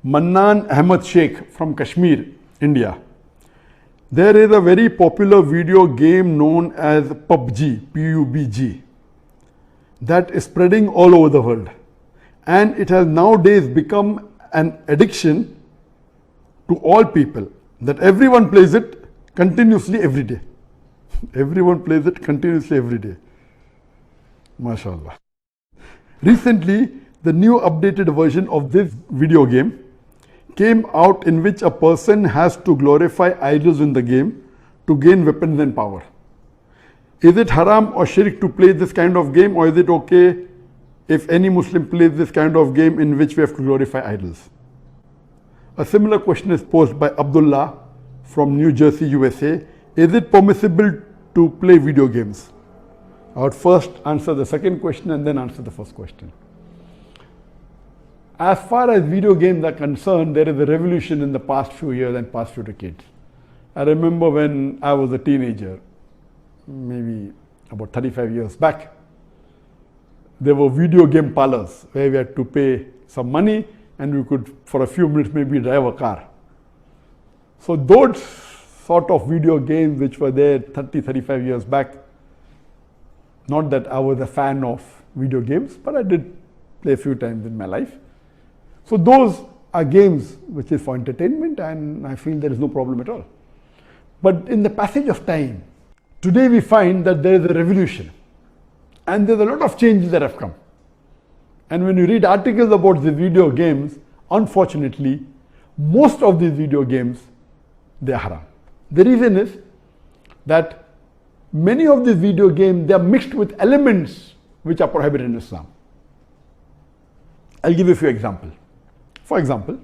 Mannan Ahmed Sheikh from Kashmir, India. There is a very popular video game known as PUBG, PUBG, that is spreading all over the world. And it has nowadays become an addiction to all people, that everyone plays it continuously every day. Everyone plays it continuously every day. MashaAllah. Recently, the new updated version of this video game came out, in which a person has to glorify idols in the game to gain weapons and power. Is it haram or shirk to play this kind of game, or is it okay if any Muslim plays this kind of game in which we have to glorify idols? A similar question is posed by Abdullah from New Jersey, USA. Is it permissible to play video games? I would first answer the second question and then answer the first question. As far as video games are concerned, there is a revolution in the past few years and past few decades. I remember when I was a teenager, maybe about 35 years back, there were video game parlors where we had to pay some money and we could, for a few minutes, maybe drive a car. So those sort of video games which were there 30, 35 years back, not that I was a fan of video games, but I did play a few times in my life. So those are games which is for entertainment, and I feel there is no problem at all. But in the passage of time, today we find that there is a revolution and there's a lot of changes that have come. And when you read articles about the video games, unfortunately, most of these video games, they are haram. The reason is that many of these video games, they are mixed with elements which are prohibited in Islam. I'll give you a few examples. For example,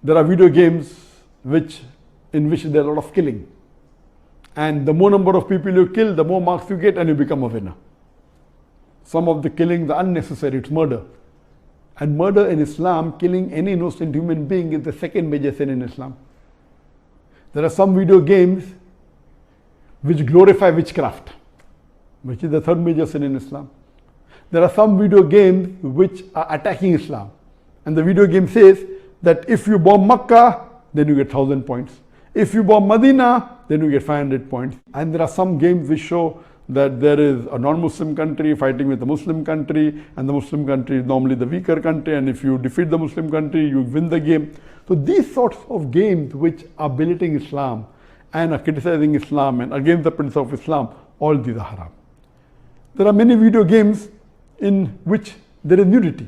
there are video games in which there are a lot of killing. And the more number of people you kill, the more marks you get and you become a winner. Some of the killings are unnecessary, it's murder. And murder in Islam, killing any innocent human being, is the second major sin in Islam. There are some video games which glorify witchcraft, which is the third major sin in Islam. There are some video games which are attacking Islam. And the video game says that if you bomb Makkah, then you get 1,000 points. If you bomb Medina, then you get 500 points. And there are some games which show that there is a non-Muslim country fighting with a Muslim country, and the Muslim country is normally the weaker country, and if you defeat the Muslim country, you win the game. So these sorts of games which are belittling Islam and are criticizing Islam and against the principle of Islam, all these are haram. There are many video games in which there is nudity.